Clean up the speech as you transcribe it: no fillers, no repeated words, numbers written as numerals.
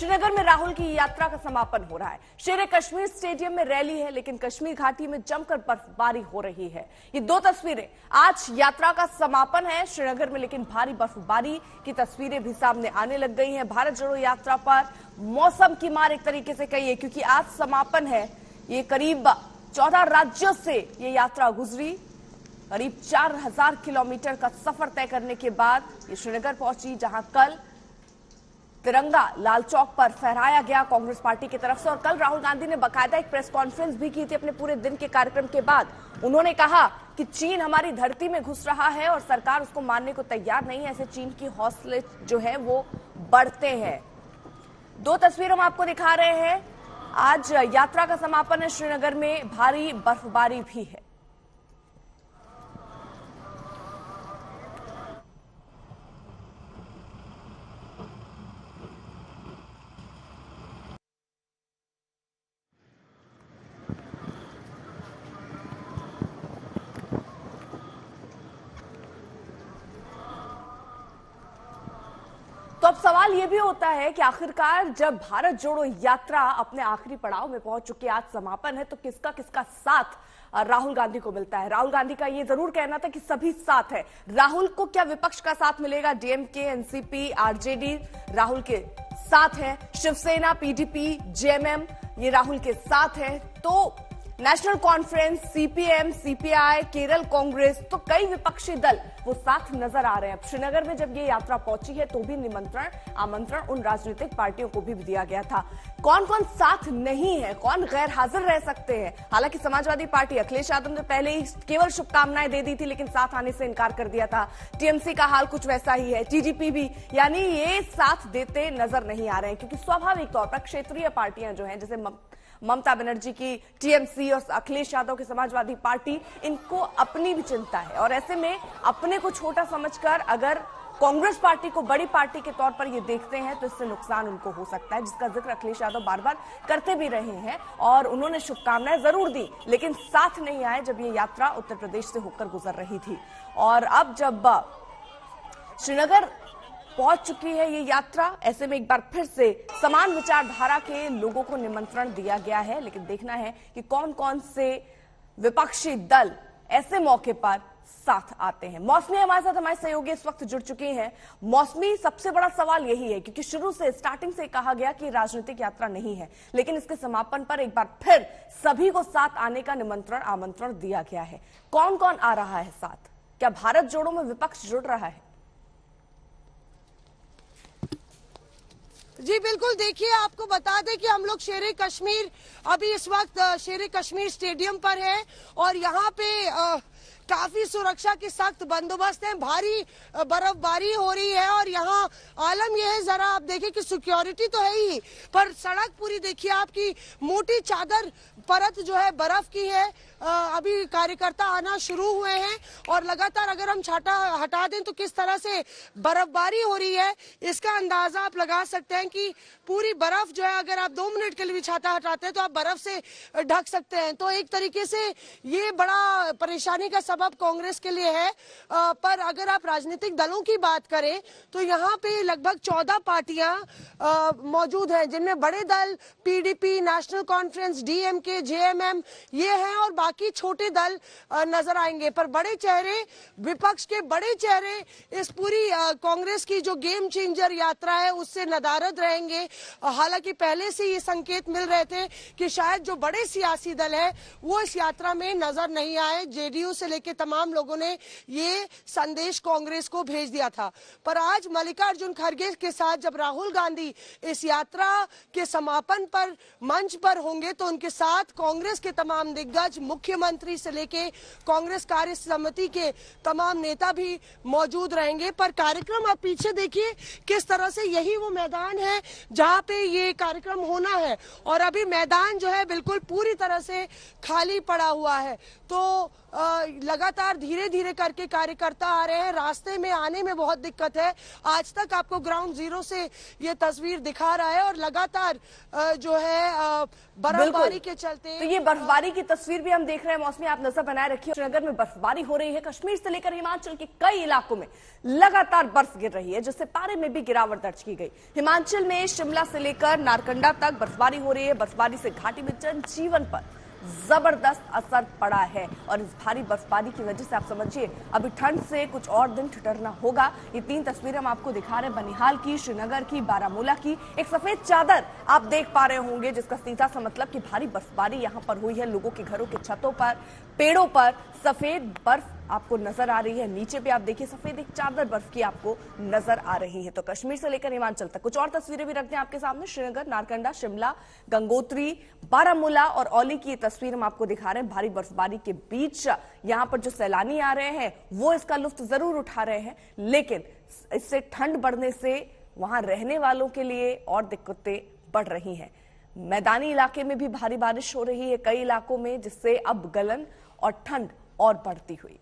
श्रीनगर में राहुल की यात्रा का समापन हो रहा है। शेर कश्मीर स्टेडियम में रैली है, लेकिन कश्मीर घाटी में जमकर बर्फबारी हो रही है। ये दो तस्वीरें, आज यात्रा का समापन है श्रीनगर में, लेकिन भारी बर्फबारी की तस्वीरें भी सामने आने लग गई हैं। भारत जोड़ो यात्रा पर मौसम की मार एक तरीके से कहिए, क्योंकि आज समापन है। ये करीब 14 राज्यों से ये यात्रा गुजरी। करीब 4000 किलोमीटर का सफर तय करने के बाद ये श्रीनगर पहुंची, जहां कल तिरंगा लाल चौक पर फहराया गया कांग्रेस पार्टी की तरफ से। और कल राहुल गांधी ने बाकायदा एक प्रेस कॉन्फ्रेंस भी की थी अपने पूरे दिन के कार्यक्रम के बाद। उन्होंने कहा कि चीन हमारी धरती में घुस रहा है और सरकार उसको मानने को तैयार नहीं है। ऐसे चीन की हौसले जो है वो बढ़ते हैं। दो तस्वीर हम आपको दिखा रहे हैं। आज यात्रा का समापन है श्रीनगर में, भारी बर्फबारी भी है। तो अब सवाल यह भी होता है कि आखिरकार जब भारत जोड़ो यात्रा अपने आखिरी पड़ाव में पहुंच चुकी है, आज समापन है, तो किसका किसका साथ राहुल गांधी को मिलता है। राहुल गांधी का यह जरूर कहना था कि सभी साथ है। राहुल को क्या विपक्ष का साथ मिलेगा? डीएमके, एनसीपी, आरजेडी राहुल के साथ है। शिवसेना, पीडीपी, जेएमएम ये राहुल के साथ है। तो national conference, CPM, CPI, Kerala Congress, तो कई विपक्षी दल वो साथ नजर आ रहे हैं। श्रीनगर में जब ये यात्रा पहुंची है तो भी निमंत्रण, आमंत्रण उन राजनीतिक पार्टियों को भी दिया गया था। कौन कौन साथ नहीं है, कौन गैर हाजिर रह सकते हैं? हालांकि समाजवादी पार्टी अखिलेश यादव ने पहले ही केवल शुभकामनाएं दे दी थी, लेकिन साथ आने से इनकार कर दिया था। टीएमसी का हाल कुछ वैसा ही है, टीडीपी भी, यानी ये साथ देते नजर नहीं आ रहे हैं, क्योंकि स्वाभाविक तौर पर क्षेत्रीय पार्टियां जो हैं, जैसे ममता बनर्जी की टीएमसी और अखिलेश यादव की समाजवादी पार्टी, इनको अपनी भी चिंता है। और ऐसे में अपने को छोटा समझकर अगर कांग्रेस पार्टी को बड़ी पार्टी के तौर पर ये देखते हैं तो इससे नुकसान उनको हो सकता है, जिसका जिक्र अखिलेश यादव बार बार करते भी रहे हैं। और उन्होंने शुभकामनाएं जरूर दी, लेकिन साथ नहीं आए जब ये यात्रा उत्तर प्रदेश से होकर गुजर रही थी। और अब जब श्रीनगर पहुंच चुकी है ये यात्रा, ऐसे में एक बार फिर से समान विचारधारा के लोगों को निमंत्रण दिया गया है। लेकिन देखना है कि कौन कौन से विपक्षी दल ऐसे मौके पर साथ आते हैं। मौसमी हमारे साथ, हमारे सहयोगी इस वक्त जुड़ चुके हैं। मौसमी, सबसे बड़ा सवाल यही है, क्योंकि शुरू से स्टार्टिंग से कहा गया कि राजनीतिक यात्रा नहीं है, लेकिन इसके समापन पर एक बार फिर सभी को साथ आने का निमंत्रण, आमंत्रण दिया गया है। कौन कौन आ रहा है साथ? क्या भारत जोड़ो में विपक्ष जुड़ रहा है? जी बिल्कुल, देखिए आपको बता दें कि हम लोग शेर कश्मीर अभी इस वक्त शेर कश्मीर स्टेडियम पर है और यहाँ पे काफी सुरक्षा के सख्त बंदोबस्त है। भारी बर्फबारी हो रही है और यहाँ आलम यह है, जरा आप देखिए कि सिक्योरिटी तो है ही, पर सड़क पूरी देखिए आपकी मोटी चादर परत जो है बर्फ की है। अभी कार्यकर्ता आना शुरू हुए हैं और लगातार अगर हम छाता हटा दें तो किस तरह से बर्फबारी हो रही है इसका अंदाजा आप लगा सकते हैं कि पूरी बर्फ जो है, अगर आप 2 मिनट के लिए भी छाता हटाते हैं तो आप बर्फ से ढक सकते हैं। तो एक तरीके से ये बड़ा परेशानी का सबब कांग्रेस के लिए है। पर अगर आप राजनीतिक दलों की बात करें तो यहाँ पे लगभग 14 पार्टियां मौजूद हैं, जिनमें बड़े दल PDP, national conference, DMK, JMM ये हैं और बाकी छोटे दल नजर आएंगे। पर बड़े चेहरे, विपक्ष के बड़े चेहरे इस पूरी कांग्रेस की जो गेम चेंजर यात्रा है उससे नदारद रहेंगे। हालांकि पहले से ये संकेत मिल रहे थे कि शायद जो बड़े सियासी दल है वो इस यात्रा में नजर नहीं आए। जेडीयू से लेकर तमाम लोगों ने ये संदेश कांग्रेस को भेज दिया था। पर आज मल्लिकार्जुन खड़गे के साथ जब राहुल गांधी इस यात्रा के समापन पर मंच पर होंगे तो उनके साथ कांग्रेस के तमाम दिग्गज, मुख्यमंत्री से लेके कांग्रेस कार्य समिति के तमाम नेता भी मौजूद रहेंगे। पर कार्यक्रम आप पीछे देखिए किस तरह से, यही वो मैदान है जहां पे ये कार्यक्रम होना है और अभी मैदान जो है बिल्कुल पूरी तरह से खाली पड़ा हुआ है। तो लगातार धीरे धीरे करके कार्य करता आ रहे हैं। रास्ते में आने में बहुत दिक्कत है। आज तक आपको ग्राउंड जीरो से ये तस्वीर दिखा रहा है और लगातार जो है बर्फबारी के चलते। तो ये बर्फबारी की तस्वीर भी हम देख रहे हैं। मौसमी आप नजर बनाए रखिए। श्रीनगर में बर्फबारी हो रही है। कश्मीर से लेकर हिमाचल के कई इलाकों में लगातार बर्फ गिर रही है, जिससे पारे में भी गिरावट दर्ज की गई। हिमाचल में शिमला से लेकर नारकंडा तक बर्फबारी हो रही है। बर्फबारी से घाटी में जनजीवन पर जबरदस्त असर पड़ा है और इस भारी बर्फबारी की वजह से आप समझिए अभी ठंड से कुछ और दिन ठिठुरना होगा। ये 3 तस्वीरें हम आपको दिखा रहे हैं, बनिहाल की, श्रीनगर की, बारामूला की। एक सफेद चादर आप देख पा रहे होंगे, जिसका सीधा सा मतलब कि भारी बर्फबारी यहां पर हुई है। लोगों के घरों के छतों पर, पेड़ों पर सफेद बर्फ आपको नजर आ रही है। नीचे भी आप देखिए सफेद एक चादर बर्फ की आपको नजर आ रही है। तो कश्मीर से लेकर हिमाचल तक कुछ और तस्वीरें भी रखते हैं आपके सामने। श्रीनगर, नारकंडा, शिमला, गंगोत्री, बारामूला और औली की तस्वीर हम आपको दिखा रहे हैं। भारी बर्फबारी के बीच यहां पर जो सैलानी आ रहे हैं वो इसका लुत्फ जरूर उठा रहे हैं, लेकिन इससे ठंड बढ़ने से वहां रहने वालों के लिए और दिक्कतें बढ़ रही हैं। मैदानी इलाके में भी भारी बारिश हो रही है कई इलाकों में, जिससे अब गलन और ठंड और बढ़ती हुई।